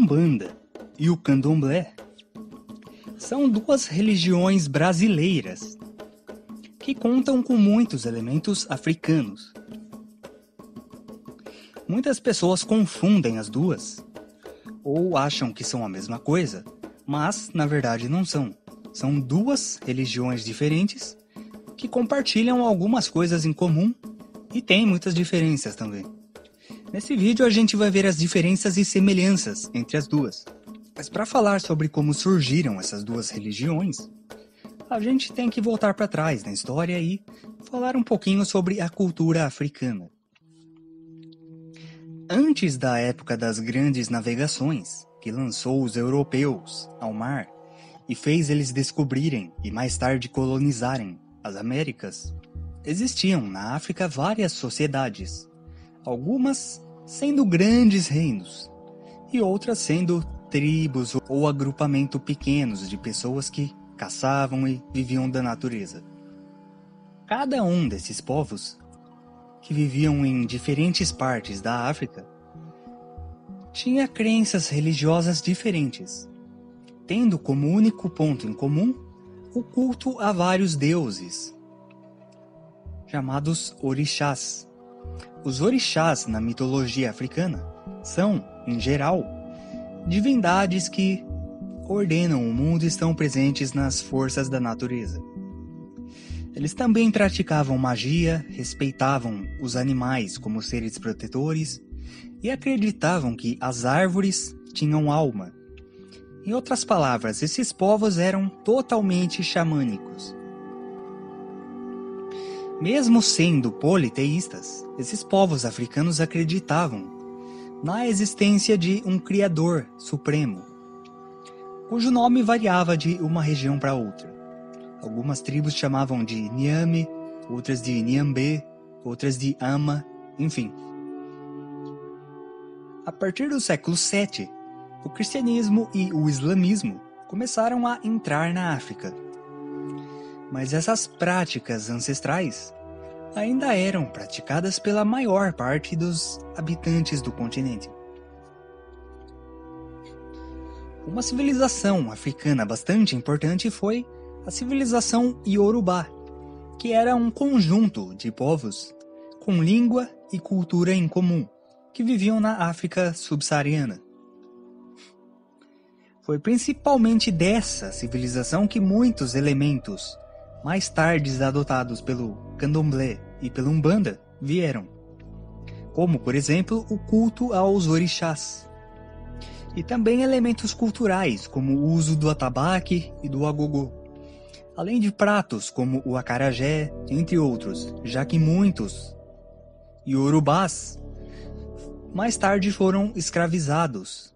Umbanda e o Candomblé são duas religiões brasileiras que contam com muitos elementos africanos. Muitas pessoas confundem as duas ou acham que são a mesma coisa, mas na verdade não são. São duas religiões diferentes que compartilham algumas coisas em comum e têm muitas diferenças também. Nesse vídeo a gente vai ver as diferenças e semelhanças entre as duas. Mas para falar sobre como surgiram essas duas religiões, a gente tem que voltar para trás na história e falar um pouquinho sobre a cultura africana. Antes da época das grandes navegações, que lançou os europeus ao mar e fez eles descobrirem e mais tarde colonizarem as Américas, existiam na África várias sociedades, algumas sendo grandes reinos e outras sendo tribos ou agrupamento pequenos de pessoas que caçavam e viviam da natureza. Cada um desses povos, que viviam em diferentes partes da África, tinha crenças religiosas diferentes, tendo como único ponto em comum o culto a vários deuses, chamados orixás. Os orixás na mitologia africana são, em geral, divindades que ordenam o mundo e estão presentes nas forças da natureza. Eles também praticavam magia, respeitavam os animais como seres protetores e acreditavam que as árvores tinham alma. Em outras palavras, esses povos eram totalmente xamânicos. Mesmo sendo politeístas, esses povos africanos acreditavam na existência de um Criador Supremo, cujo nome variava de uma região para outra. Algumas tribos chamavam de Niame, outras de Niambé, outras de Ama, enfim. A partir do século VII, o cristianismo e o islamismo começaram a entrar na África. Mas essas práticas ancestrais ainda eram praticadas pela maior parte dos habitantes do continente. Uma civilização africana bastante importante foi a civilização Iorubá, que era um conjunto de povos com língua e cultura em comum, que viviam na África subsaariana. Foi principalmente dessa civilização que muitos elementos mais tarde adotados pelo Candomblé e pela Umbanda vieram, como por exemplo o culto aos orixás, e também elementos culturais como o uso do atabaque e do agogô, além de pratos como o acarajé, entre outros, já que muitos iorubás mais tarde foram escravizados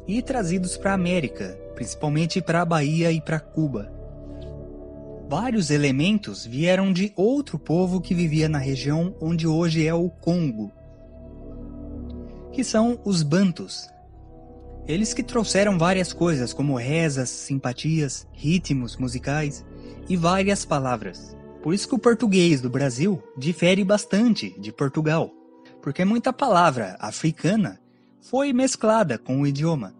e trazidos para a América, principalmente para a Bahia e para Cuba. Vários elementos vieram de outro povo que vivia na região onde hoje é o Congo, que são os Bantus. Eles que trouxeram várias coisas como rezas, simpatias, ritmos musicais e várias palavras. Por isso que o português do Brasil difere bastante de Portugal, porque muita palavra africana foi mesclada com o idioma,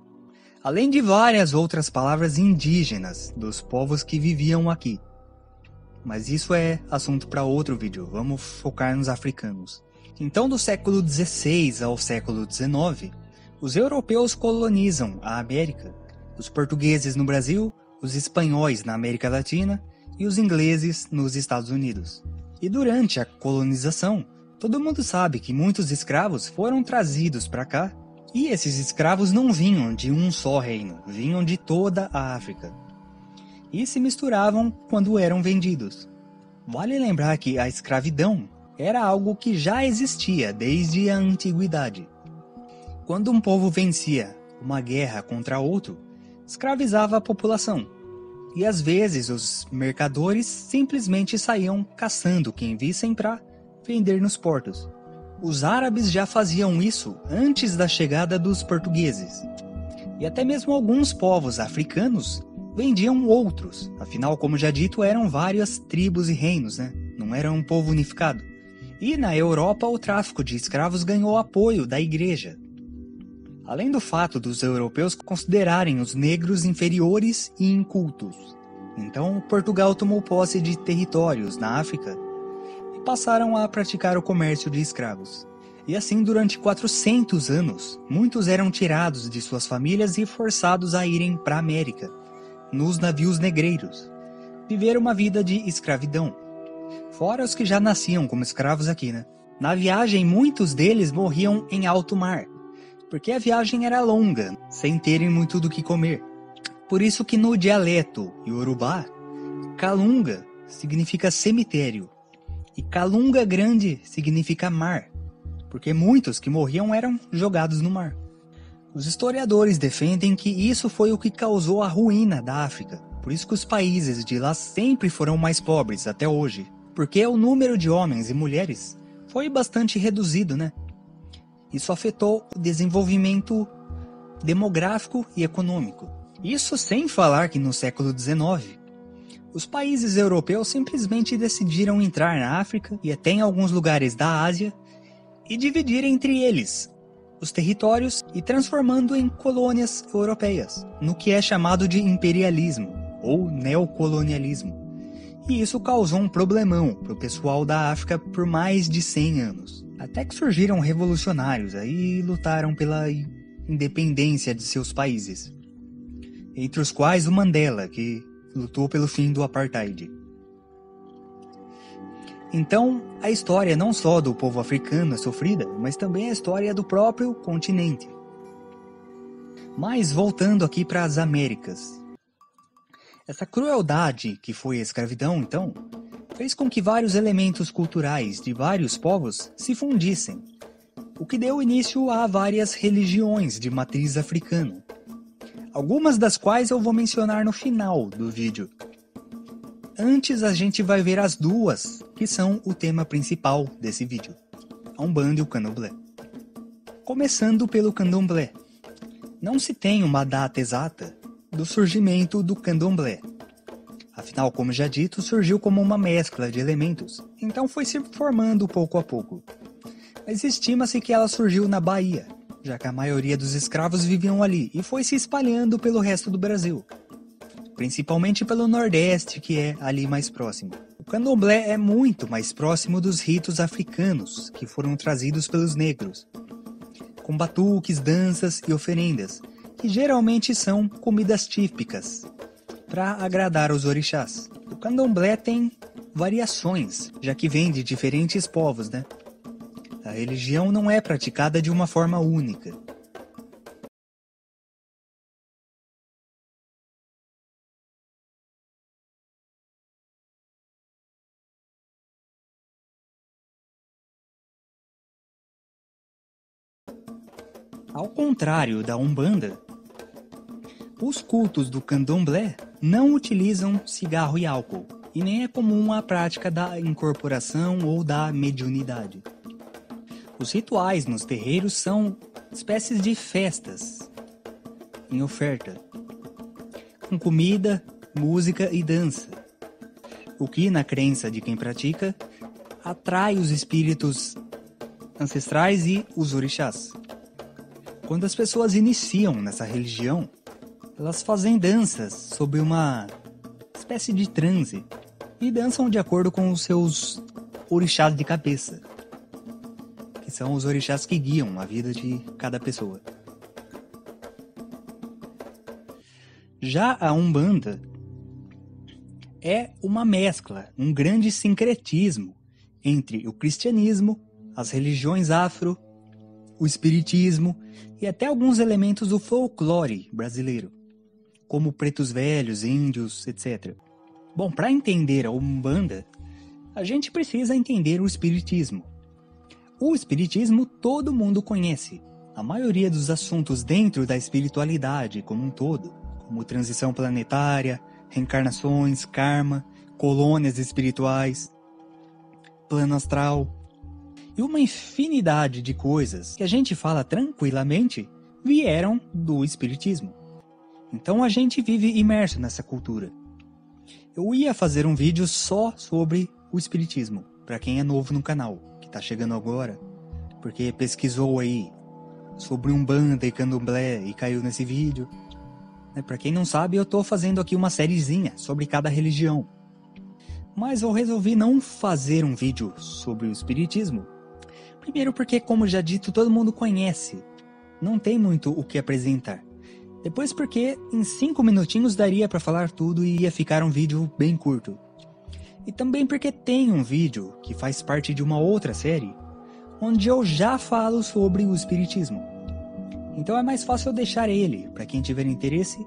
além de várias outras palavras indígenas dos povos que viviam aqui. Mas isso é assunto para outro vídeo, vamos focar nos africanos. Então, do século XVI ao século XIX, os europeus colonizam a América, os portugueses no Brasil, os espanhóis na América Latina e os ingleses nos Estados Unidos. E durante a colonização, todo mundo sabe que muitos escravos foram trazidos para cá, e esses escravos não vinham de um só reino, vinham de toda a África, e se misturavam quando eram vendidos. Vale lembrar que a escravidão era algo que já existia desde a antiguidade. Quando um povo vencia uma guerra contra outro, escravizava a população, e às vezes os mercadores simplesmente saíam caçando quem vissem para vender nos portos. Os árabes já faziam isso antes da chegada dos portugueses, e até mesmo alguns povos africanos vendiam outros, afinal, como já dito, eram várias tribos e reinos, né? Não era um povo unificado. E na Europa o tráfico de escravos ganhou apoio da igreja. além do fato dos europeus considerarem os negros inferiores e incultos. Então, Portugal tomou posse de territórios na África e passaram a praticar o comércio de escravos. E assim, durante 400 anos, muitos eram tirados de suas famílias e forçados a irem para a América, nos navios negreiros, viver uma vida de escravidão. Fora os que já nasciam como escravos aqui, né? Na viagem, muitos deles morriam em alto mar, porque a viagem era longa, sem terem muito do que comer. Por isso que no dialeto iorubá, Calunga significa cemitério, e Calunga Grande significa mar, porque muitos que morriam eram jogados no mar. Os historiadores defendem que isso foi o que causou a ruína da África, por isso que os países de lá sempre foram mais pobres até hoje, porque o número de homens e mulheres foi bastante reduzido, né? Isso afetou o desenvolvimento demográfico e econômico. Isso sem falar que no século XIX, os países europeus simplesmente decidiram entrar na África e até em alguns lugares da Ásia e dividir entre eles os territórios e transformando em colônias europeias, no que é chamado de imperialismo ou neocolonialismo. E isso causou um problemão para o pessoal da África por mais de 100 anos. Até que surgiram revolucionários aí e lutaram pela independência de seus países. Entre os quais o Mandela, que lutou pelo fim do apartheid. Então, a história não só do povo africano é sofrida, mas também a história do próprio continente. Mas voltando aqui para as Américas. Essa crueldade que foi a escravidão, então, fez com que vários elementos culturais de vários povos se fundissem, o que deu início a várias religiões de matriz africana, algumas das quais eu vou mencionar no final do vídeo. Antes a gente vai ver as duas, que são o tema principal desse vídeo, a Umbanda e o Candomblé. Começando pelo Candomblé. Não se tem uma data exata do surgimento do Candomblé. Afinal, como já dito, surgiu como uma mescla de elementos, então foi se formando pouco a pouco. Mas estima-se que ela surgiu na Bahia, já que a maioria dos escravos viviam ali, e foi se espalhando pelo resto do Brasil, principalmente pelo Nordeste, que é ali mais próximo. O Candomblé é muito mais próximo dos ritos africanos, que foram trazidos pelos negros, com batuques, danças e oferendas, que geralmente são comidas típicas, para agradar os orixás. O Candomblé tem variações, já que vem de diferentes povos, né? A religião não é praticada de uma forma única. Ao contrário da Umbanda, os cultos do Candomblé não utilizam cigarro e álcool, e nem é comum a prática da incorporação ou da mediunidade. Os rituais nos terreiros são espécies de festas em oferta, com comida, música e dança, o que, na crença de quem pratica, atrai os espíritos ancestrais e os orixás. Quando as pessoas iniciam nessa religião, elas fazem danças sob uma espécie de transe e dançam de acordo com os seus orixás de cabeça, que são os orixás que guiam a vida de cada pessoa. Já a Umbanda é uma mescla, um grande sincretismo entre o cristianismo, as religiões afro, o espiritismo e até alguns elementos do folclore brasileiro, como pretos velhos, índios, etc. Bom, para entender a Umbanda, a gente precisa entender o espiritismo. O espiritismo todo mundo conhece. A maioria dos assuntos dentro da espiritualidade como um todo, como transição planetária, reencarnações, karma, colônias espirituais, plano astral, e uma infinidade de coisas que a gente fala tranquilamente vieram do espiritismo. Então a gente vive imerso nessa cultura. Eu ia fazer um vídeo só sobre o espiritismo, para quem é novo no canal, que tá chegando agora, porque pesquisou aí sobre Umbanda e Candomblé e caiu nesse vídeo. Pra quem não sabe, eu tô fazendo aqui uma sériezinha sobre cada religião. Mas eu resolvi não fazer um vídeo sobre o espiritismo. Primeiro porque, como já dito, todo mundo conhece. Não tem muito o que apresentar. Depois porque em 5 minutinhos daria pra falar tudo e ia ficar um vídeo bem curto. E também porque tem um vídeo que faz parte de uma outra série, onde eu já falo sobre o espiritismo. Então é mais fácil eu deixar ele, para quem tiver interesse,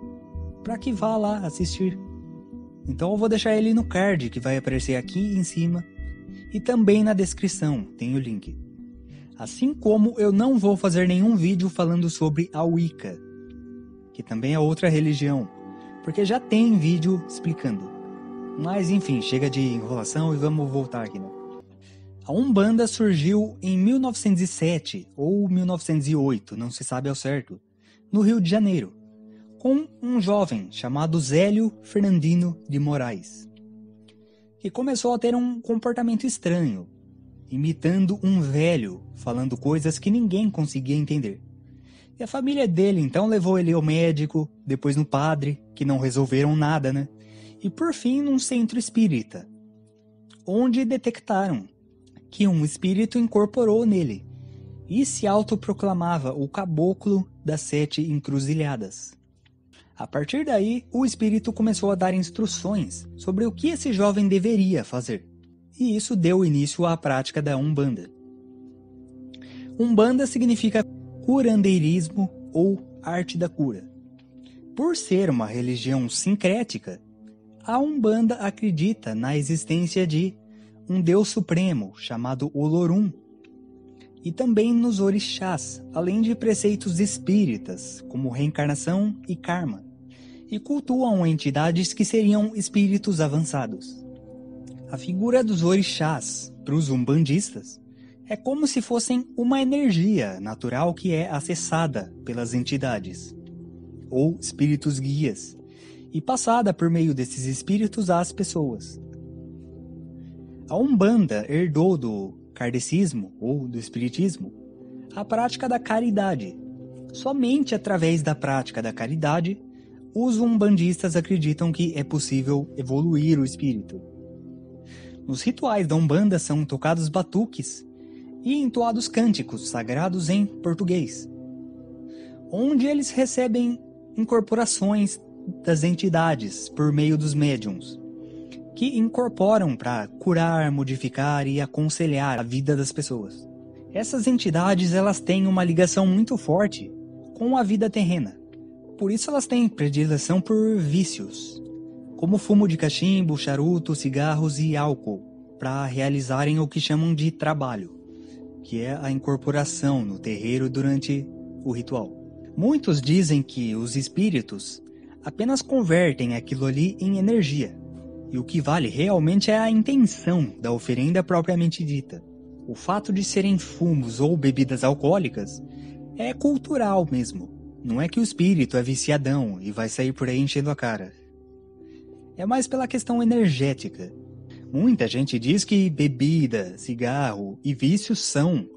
para que vá lá assistir. Então eu vou deixar ele no card que vai aparecer aqui em cima e também na descrição, tem o link. Assim como eu não vou fazer nenhum vídeo falando sobre a Wicca, que também é outra religião, porque já tem vídeo explicando. Mas enfim, chega de enrolação e vamos voltar aqui, né? A Umbanda surgiu em 1907 ou 1908, não se sabe ao certo, no Rio de Janeiro, com um jovem chamado Zélio Fernandino de Moraes, que começou a ter um comportamento estranho, imitando um velho, falando coisas que ninguém conseguia entender. E a família dele então levou ele ao médico, depois no padre, que não resolveram nada, né? E por fim num centro espírita, onde detectaram que um espírito incorporou nele e se autoproclamava o caboclo das 7 encruzilhadas. A partir daí, o espírito começou a dar instruções sobre o que esse jovem deveria fazer, e isso deu início à prática da Umbanda. Umbanda significa curandeirismo ou arte da cura. Por ser uma religião sincrética, a Umbanda acredita na existência de um Deus supremo chamado Olorum, e também nos orixás, além de preceitos espíritas, como reencarnação e karma, e cultuam entidades que seriam espíritos avançados. A figura dos orixás, para os umbandistas, é como se fossem uma energia natural que é acessada pelas entidades, ou espíritos guias, e passada por meio desses espíritos às pessoas. A Umbanda herdou do kardecismo, ou do espiritismo, a prática da caridade. Somente através da prática da caridade, os umbandistas acreditam que é possível evoluir o espírito. Nos rituais da Umbanda são tocados batuques e entoados cânticos sagrados em português, onde eles recebem incorporações das entidades por meio dos médiuns, que incorporam para curar, modificar e aconselhar a vida das pessoas. Essas entidades elas têm uma ligação muito forte com a vida terrena. Por isso elas têm predileção por vícios, como fumo de cachimbo, charuto, cigarros e álcool, para realizarem o que chamam de trabalho, que é a incorporação no terreiro durante o ritual. Muitos dizem que os espíritos apenas convertem aquilo ali em energia, e o que vale realmente é a intenção da oferenda propriamente dita. O fato de serem fumos ou bebidas alcoólicas é cultural mesmo. Não é que o espírito é viciadão e vai sair por aí enchendo a cara. É mais pela questão energética. Muita gente diz que bebida, cigarro e vícios são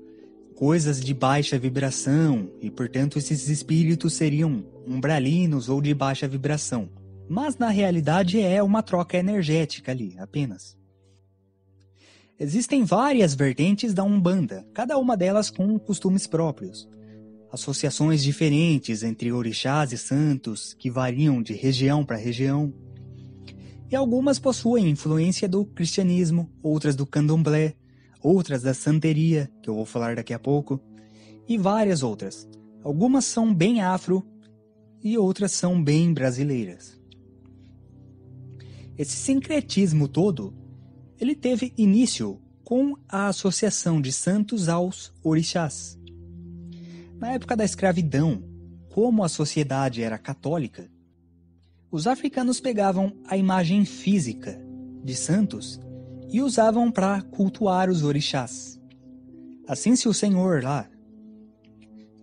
coisas de baixa vibração e, portanto, esses espíritos seriam umbralinos ou de baixa vibração. Mas, na realidade, é uma troca energética ali, apenas. Existem várias vertentes da Umbanda, cada uma delas com costumes próprios. Associações diferentes entre orixás e santos, que variam de região para região. E algumas possuem influência do cristianismo, outras do candomblé, outras da santeria, que eu vou falar daqui a pouco, e várias outras. Algumas são bem afro e outras são bem brasileiras. Esse sincretismo todo, ele teve início com a associação de santos aos orixás. Na época da escravidão, como a sociedade era católica, os africanos pegavam a imagem física de santos e usavam para cultuar os orixás. Assim, se o senhor lá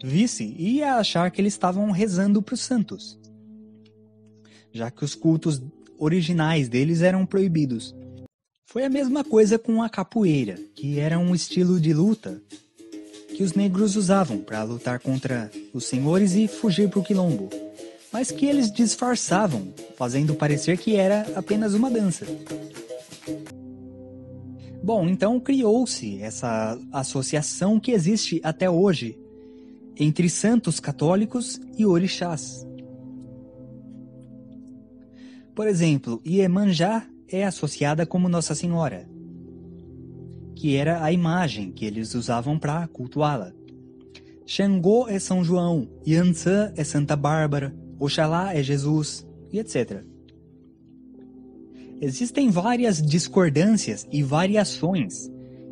visse, ia achar que eles estavam rezando para os santos, já que os cultos originais deles eram proibidos. Foi a mesma coisa com a capoeira, que era um estilo de luta que os negros usavam para lutar contra os senhores e fugir para o quilombo, mas que eles disfarçavam, fazendo parecer que era apenas uma dança. Bom, então criou-se essa associação que existe até hoje entre santos católicos e orixás. Por exemplo, Iemanjá é associada como Nossa Senhora, que era a imagem que eles usavam para cultuá-la. Xangô é São João, Yansan é Santa Bárbara, Oxalá é Jesus, e etc. Existem várias discordâncias e variações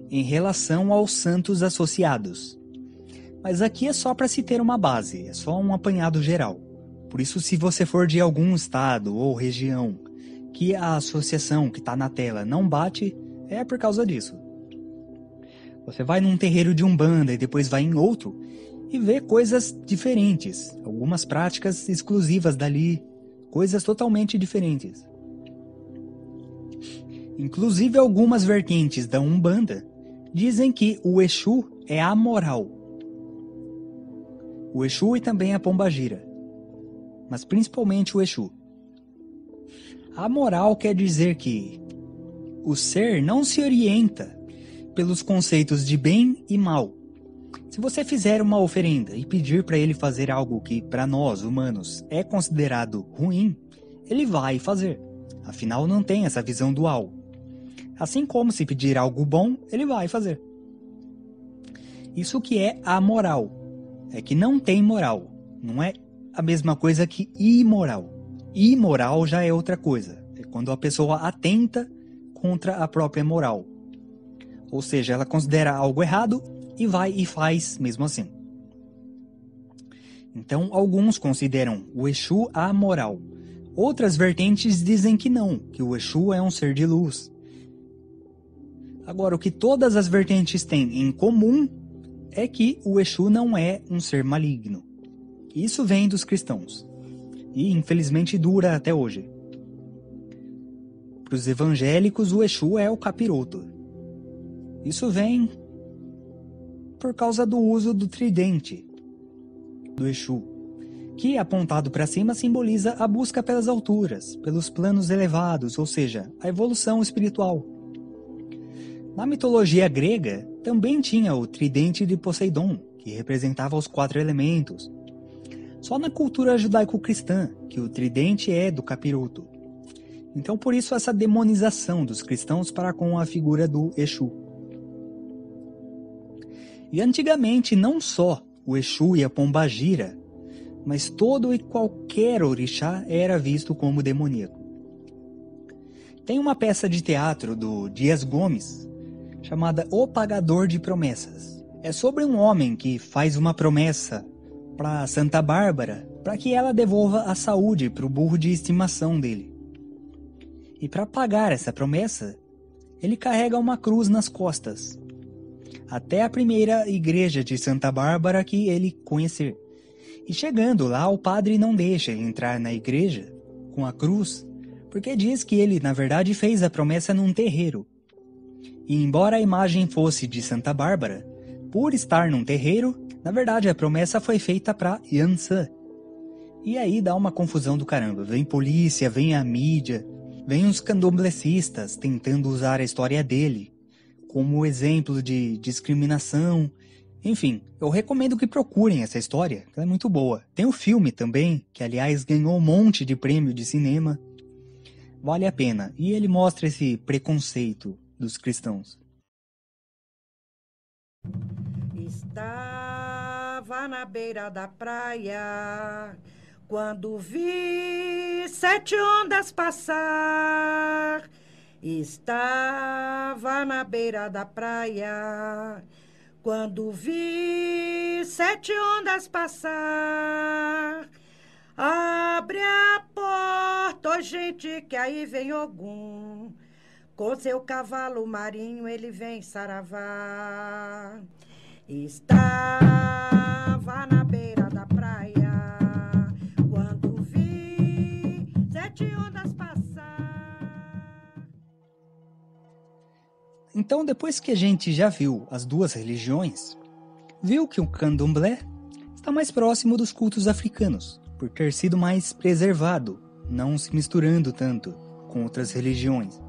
em relação aos santos associados. Mas aqui é só para se ter uma base, é só um apanhado geral. Por isso, se você for de algum estado ou região que a associação que está na tela não bate, é por causa disso. Você vai num terreiro de Umbanda e depois vai em outro e vê coisas diferentes, algumas práticas exclusivas dali, coisas totalmente diferentes. Inclusive algumas vertentes da Umbanda dizem que o Exu é amoral. O Exu e também a Pombagira, mas principalmente o Exu. Amoral quer dizer que o ser não se orienta pelos conceitos de bem e mal. Se você fizer uma oferenda e pedir para ele fazer algo que para nós humanos é considerado ruim, ele vai fazer. Afinal, não tem essa visão dual. Assim como se pedir algo bom, ele vai fazer. Isso que é amoral. É que não tem moral. Não é a mesma coisa que imoral. Imoral já é outra coisa. É quando a pessoa atenta contra a própria moral. Ou seja, ela considera algo errado e vai e faz mesmo assim. Então, alguns consideram o Exu amoral. Outras vertentes dizem que não, que o Exu é um ser de luz. Agora, o que todas as vertentes têm em comum é que o Exu não é um ser maligno. Isso vem dos cristãos. E, infelizmente, dura até hoje. Para os evangélicos, o Exu é o capiroto. Isso vem por causa do uso do tridente do Exu, que, apontado para cima, simboliza a busca pelas alturas, pelos planos elevados, ou seja, a evolução espiritual. Na mitologia grega, também tinha o tridente de Poseidon, que representava os 4 elementos. Só na cultura judaico-cristã, que o tridente é do capiroto. Então, por isso, essa demonização dos cristãos para com a figura do Exu. E antigamente, não só o Exu e a Pombagira, mas todo e qualquer orixá era visto como demoníaco. Tem uma peça de teatro do Dias Gomes, chamada O Pagador de Promessas. É sobre um homem que faz uma promessa para Santa Bárbara para que ela devolva a saúde para o burro de estimação dele. E para pagar essa promessa, ele carrega uma cruz nas costas, até a primeira igreja de Santa Bárbara que ele conhecer. E chegando lá, o padre não deixa ele entrar na igreja com a cruz, porque diz que ele, na verdade, fez a promessa num terreiro. E embora a imagem fosse de Santa Bárbara, por estar num terreiro, na verdade a promessa foi feita para Yansan. E aí dá uma confusão do caramba. Vem polícia, vem a mídia, vem os candomblecistas tentando usar a história dele como exemplo de discriminação. Enfim, eu recomendo que procurem essa história, que ela é muito boa. Tem o filme também, que aliás ganhou um monte de prêmio de cinema. Vale a pena. E ele mostra esse preconceito dos cristãos. Estava na beira da praia, quando vi 7 ondas passar. Estava na beira da praia, quando vi 7 ondas passar. Abre a porta, oh gente, que aí vem Ogum. Com seu cavalo marinho ele vem saravá. Estava na beira da praia, quando vi 7 ondas passar. Então, depois que a gente já viu as duas religiões, viu que o candomblé está mais próximo dos cultos africanos, por ter sido mais preservado, não se misturando tanto com outras religiões.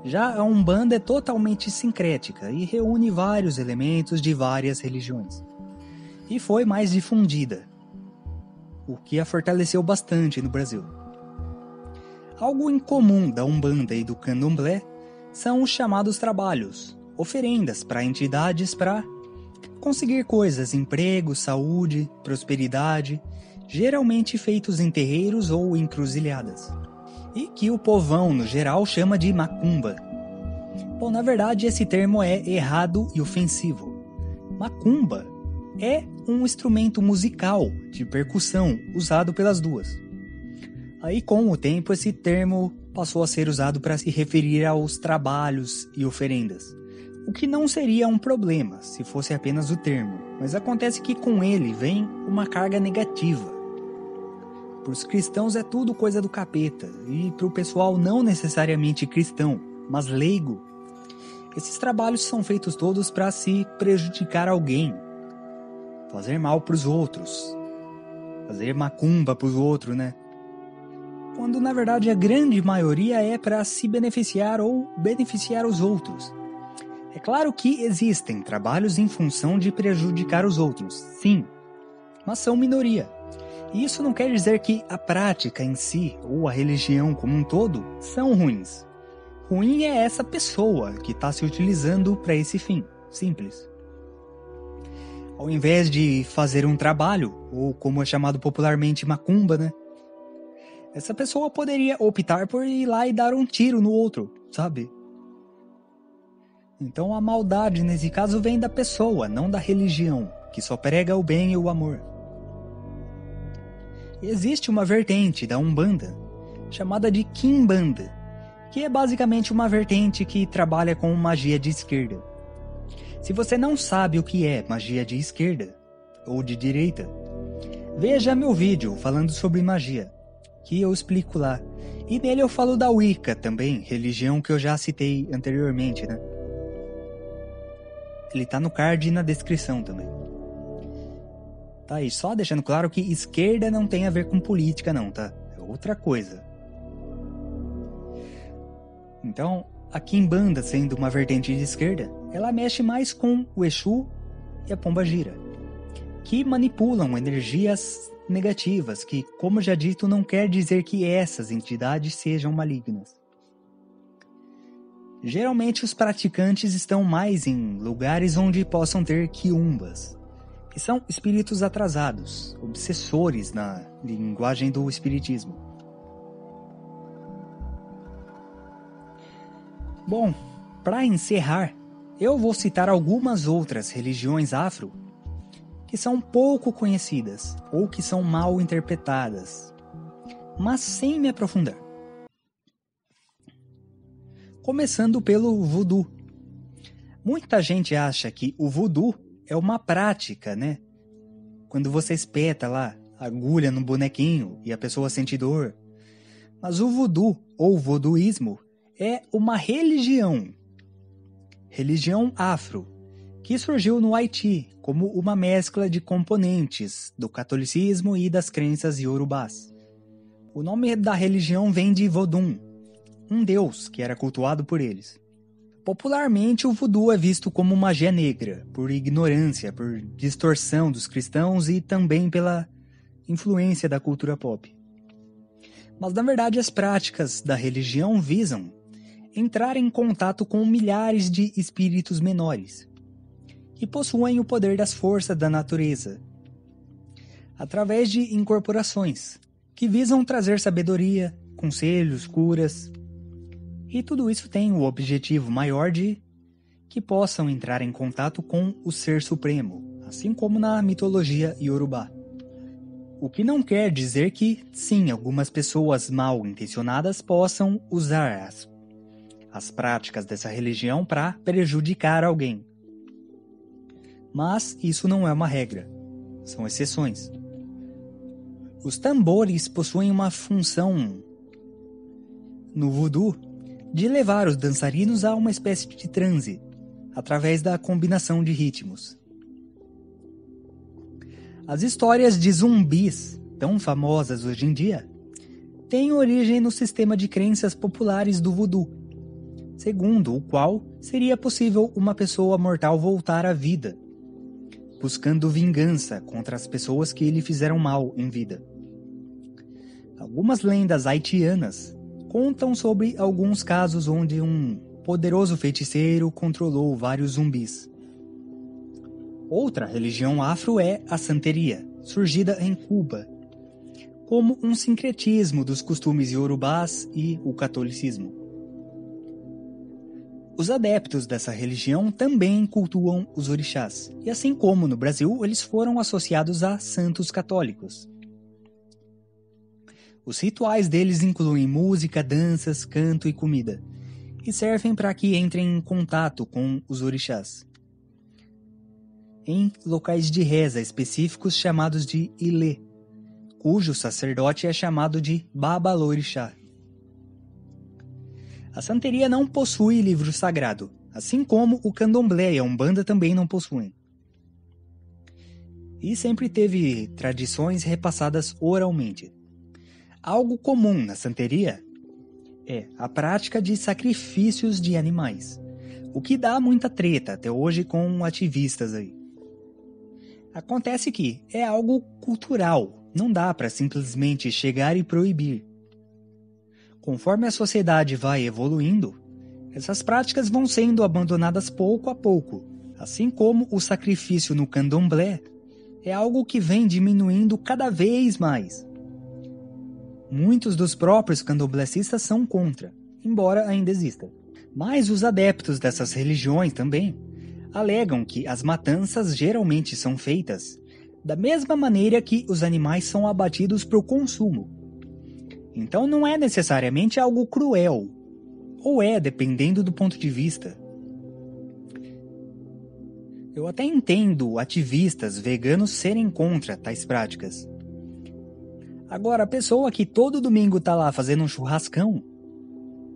Já a Umbanda é totalmente sincrética e reúne vários elementos de várias religiões. E foi mais difundida, o que a fortaleceu bastante no Brasil. Algo incomum da Umbanda e do Candomblé são os chamados trabalhos, oferendas para entidades para conseguir coisas, emprego, saúde, prosperidade, geralmente feitos em terreiros ou encruzilhadas, e que o povão no geral chama de macumba. Bom, na verdade esse termo é errado e ofensivo. Macumba é um instrumento musical de percussão usado pelas duas. Aí com o tempo esse termo passou a ser usado para se referir aos trabalhos e oferendas, o que não seria um problema se fosse apenas o termo, mas acontece que com ele vem uma carga negativa. Para os cristãos é tudo coisa do capeta, e para o pessoal não necessariamente cristão, mas leigo, esses trabalhos são feitos todos para se prejudicar alguém, fazer mal para os outros, fazer macumba para os outros, né? Quando na verdade a grande maioria é para se beneficiar ou beneficiar os outros. É claro que existem trabalhos em função de prejudicar os outros, sim, mas são minoria. E isso não quer dizer que a prática em si, ou a religião como um todo, são ruins. Ruim é essa pessoa que está se utilizando para esse fim, simples. Ao invés de fazer um trabalho, ou como é chamado popularmente macumba, né? Essa pessoa poderia optar por ir lá e dar um tiro no outro, sabe? Então a maldade nesse caso vem da pessoa, não da religião, que só prega o bem e o amor. Existe uma vertente da Umbanda, chamada de Quimbanda, que é basicamente uma vertente que trabalha com magia de esquerda. Se você não sabe o que é magia de esquerda, ou de direita, veja meu vídeo falando sobre magia, que eu explico lá. E nele eu falo da Wicca também, religião que eu já citei anteriormente, né? Ele tá no card e na descrição também. Tá aí, só deixando claro que esquerda não tem a ver com política não, tá? É outra coisa. Então, a Quimbanda, sendo uma vertente de esquerda, ela mexe mais com o Exu e a Pombagira, que manipulam energias negativas, que, como já dito, não quer dizer que essas entidades sejam malignas. Geralmente os praticantes estão mais em lugares onde possam ter quiumbas, que são espíritos atrasados, obsessores na linguagem do espiritismo. Bom, para encerrar, eu vou citar algumas outras religiões afro que são pouco conhecidas ou que são mal interpretadas, mas sem me aprofundar. Começando pelo voodoo. Muita gente acha que o voodoo é uma prática, né? Quando você espeta lá a agulha no bonequinho e a pessoa sente dor. Mas o voodoo ou voodooísmo é uma religião afro, que surgiu no Haiti como uma mescla de componentes do catolicismo e das crenças iorubás. O nome da religião vem de Vodun, um deus que era cultuado por eles. Popularmente, o voodoo é visto como magia negra, por ignorância, por distorção dos cristãos e também pela influência da cultura pop. Mas, na verdade, as práticas da religião visam entrar em contato com milhares de espíritos menores, que possuem o poder das forças da natureza, através de incorporações, que visam trazer sabedoria, conselhos, curas. E tudo isso tem o objetivo maior de que possam entrar em contato com o Ser Supremo, assim como na mitologia iorubá. O que não quer dizer que, sim, algumas pessoas mal intencionadas possam usar as práticas dessa religião para prejudicar alguém. Mas isso não é uma regra, são exceções. Os tambores possuem uma função no voodoo de levar os dançarinos a uma espécie de transe, através da combinação de ritmos. As histórias de zumbis, tão famosas hoje em dia, têm origem no sistema de crenças populares do voodoo, segundo o qual seria possível uma pessoa mortal voltar à vida, buscando vingança contra as pessoas que lhe fizeram mal em vida. Algumas lendas haitianas contam sobre alguns casos onde um poderoso feiticeiro controlou vários zumbis. Outra religião afro é a santeria, surgida em Cuba, como um sincretismo dos costumes iorubás e o catolicismo. Os adeptos dessa religião também cultuam os orixás, e assim como no Brasil, eles foram associados a santos católicos. Os rituais deles incluem música, danças, canto e comida, e servem para que entrem em contato com os orixás em locais de reza específicos chamados de ilê, cujo sacerdote é chamado de babalorixá. A santeria não possui livro sagrado, assim como o candomblé e a umbanda também não possuem. E sempre teve tradições repassadas oralmente. Algo comum na santeria é a prática de sacrifícios de animais, o que dá muita treta até hoje com ativistas aí. Acontece que é algo cultural, não dá para simplesmente chegar e proibir. Conforme a sociedade vai evoluindo, essas práticas vão sendo abandonadas pouco a pouco, assim como o sacrifício no candomblé é algo que vem diminuindo cada vez mais. Muitos dos próprios candomblecistas são contra, embora ainda exista. Mas os adeptos dessas religiões também alegam que as matanças geralmente são feitas da mesma maneira que os animais são abatidos para o consumo. Então não é necessariamente algo cruel, ou é, dependendo do ponto de vista. Eu até entendo ativistas veganos serem contra tais práticas. Agora, a pessoa que todo domingo tá lá fazendo um churrascão,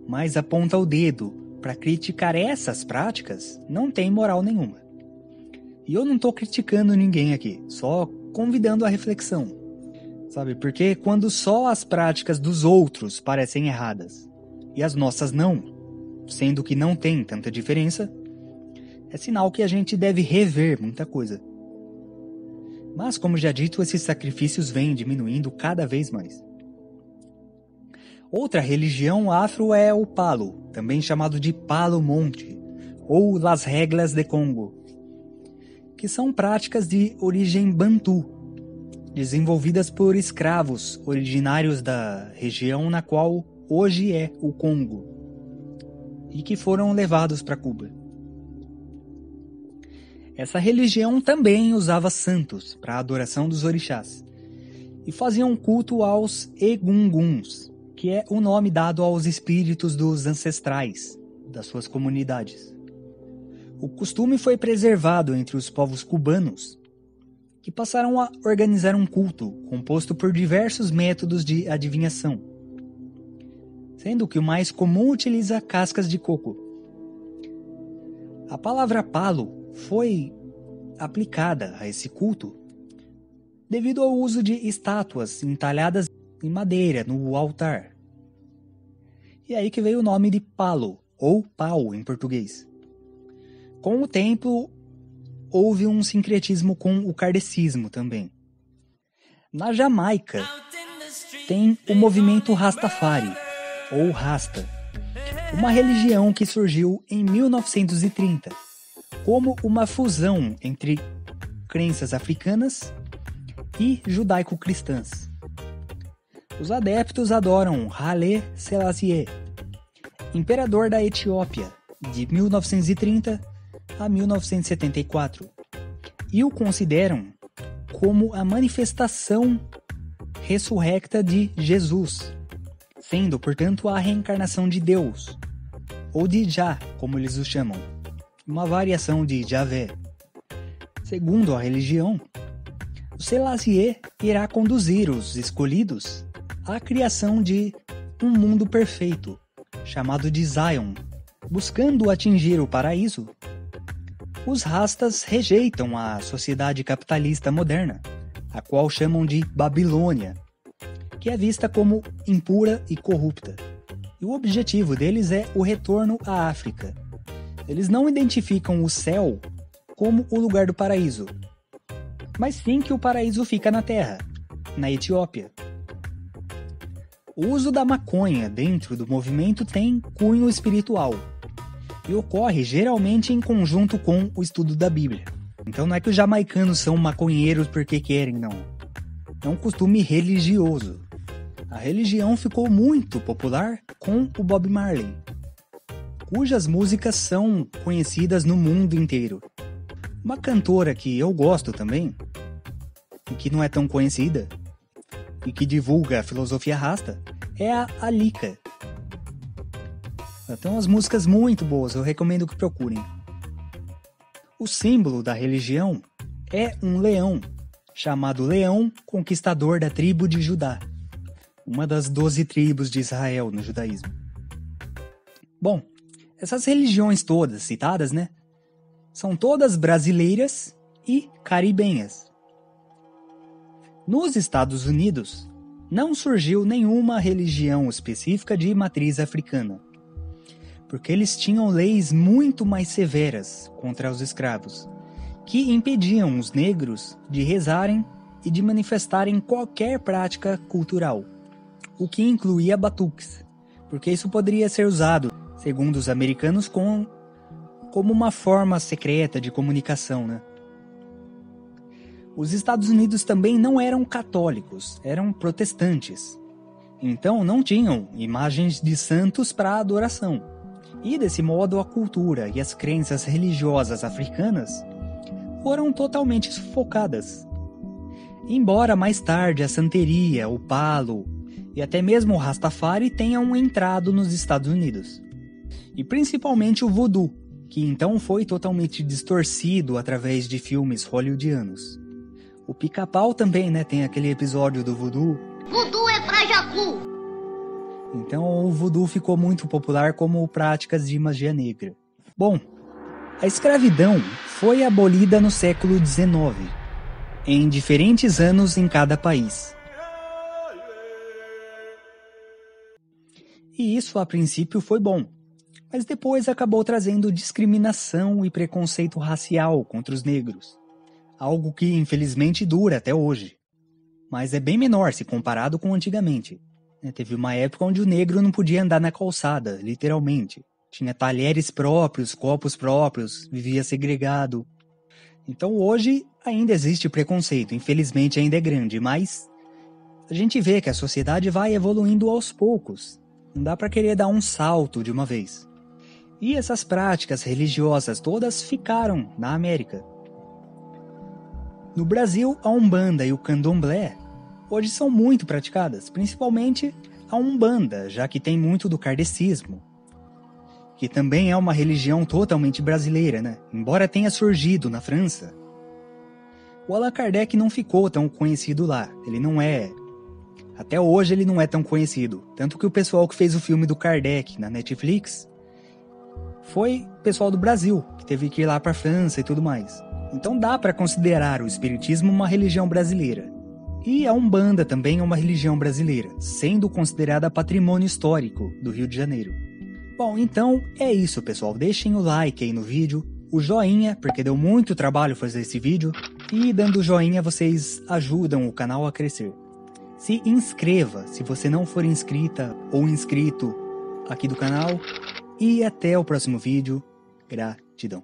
mas aponta o dedo para criticar essas práticas, não tem moral nenhuma. E eu não tô criticando ninguém aqui, só convidando a reflexão. Sabe, porque quando só as práticas dos outros parecem erradas e as nossas não, sendo que não tem tanta diferença, é sinal que a gente deve rever muita coisa. Mas, como já dito, esses sacrifícios vêm diminuindo cada vez mais. Outra religião afro é o Palo, também chamado de Palo Monte, ou Las Reglas de Congo, que são práticas de origem bantu, desenvolvidas por escravos originários da região na qual hoje é o Congo, e que foram levados para Cuba. Essa religião também usava santos para a adoração dos orixás, e faziam culto aos egunguns, que é o nome dado aos espíritos dos ancestrais das suas comunidades. O costume foi preservado entre os povos cubanos, que passaram a organizar um culto composto por diversos métodos de adivinhação, sendo que o mais comum utiliza cascas de coco. A palavra palo foi aplicada a esse culto devido ao uso de estátuas entalhadas em madeira no altar. E aí que veio o nome de palo, ou pau em português. Com o tempo, houve um sincretismo com o kardecismo também. Na Jamaica, tem o movimento Rastafari, ou Rasta, uma religião que surgiu em 1930, como uma fusão entre crenças africanas e judaico-cristãs. Os adeptos adoram Haile Selassie, imperador da Etiópia, de 1930 a 1974, e o consideram como a manifestação ressurrecta de Jesus, sendo, portanto, a reencarnação de Deus, ou de Jah, como eles o chamam, uma variação de Javé. Segundo a religião, o Selassie irá conduzir os escolhidos à criação de um mundo perfeito, chamado de Zion. Buscando atingir o paraíso, os rastas rejeitam a sociedade capitalista moderna a qual chamam de Babilônia, que é vista como impura e corrupta. E o objetivo deles é o retorno à África. Eles não identificam o céu como o lugar do paraíso, mas sim que o paraíso fica na terra, na Etiópia. O uso da maconha dentro do movimento tem cunho espiritual e ocorre geralmente em conjunto com o estudo da Bíblia. Então não é que os jamaicanos são maconheiros porque querem, não. É um costume religioso. A religião ficou muito popular com o Bob Marley, cujas músicas são conhecidas no mundo inteiro. Uma cantora que eu gosto também, e que não é tão conhecida, e que divulga a filosofia rasta, é a Alika. Ela tem umas músicas muito boas, eu recomendo que procurem. O símbolo da religião é um leão, chamado Leão Conquistador da tribo de Judá, uma das 12 tribos de Israel no judaísmo. Bom, essas religiões todas citadas, né, são todas brasileiras e caribenhas. Nos Estados Unidos, não surgiu nenhuma religião específica de matriz africana, porque eles tinham leis muito mais severas contra os escravos, que impediam os negros de rezarem e de manifestarem qualquer prática cultural, o que incluía batuques, porque isso poderia ser usado, segundo os americanos, como uma forma secreta de comunicação, né? Os Estados Unidos também não eram católicos, eram protestantes. Então não tinham imagens de santos para adoração. E desse modo a cultura e as crenças religiosas africanas foram totalmente sufocadas. Embora mais tarde a santeria, o palo e até mesmo o Rastafari tenham entrado nos Estados Unidos. E principalmente o voodoo, que então foi totalmente distorcido através de filmes hollywoodianos. O Pica-Pau também, né, tem aquele episódio do voodoo. Voodoo é pra Jacu! Então o voodoo ficou muito popular como práticas de magia negra. Bom, a escravidão foi abolida no século XIX, em diferentes anos em cada país. E isso a princípio foi bom, mas depois acabou trazendo discriminação e preconceito racial contra os negros. Algo que infelizmente dura até hoje, mas é bem menor se comparado com antigamente. Teve uma época onde o negro não podia andar na calçada, literalmente. Tinha talheres próprios, copos próprios, vivia segregado. Então hoje ainda existe preconceito, infelizmente ainda é grande, mas a gente vê que a sociedade vai evoluindo aos poucos. Não dá para querer dar um salto de uma vez. E essas práticas religiosas todas ficaram na América. No Brasil, a Umbanda e o Candomblé hoje são muito praticadas, principalmente a Umbanda, já que tem muito do kardecismo, que também é uma religião totalmente brasileira, né? Embora tenha surgido na França. O Allan Kardec não ficou tão conhecido lá, até hoje ele não é tão conhecido, tanto que o pessoal que fez o filme do Kardec na Netflix foi o pessoal do Brasil, que teve que ir lá para a França e tudo mais. Então dá para considerar o espiritismo uma religião brasileira. E a Umbanda também é uma religião brasileira, sendo considerada patrimônio histórico do Rio de Janeiro. Bom, então é isso, pessoal. Deixem o like aí no vídeo, o joinha, porque deu muito trabalho fazer esse vídeo, e dando joinha vocês ajudam o canal a crescer. Se inscreva se você não for inscrita ou inscrito aqui do canal, e até o próximo vídeo. Gratidão.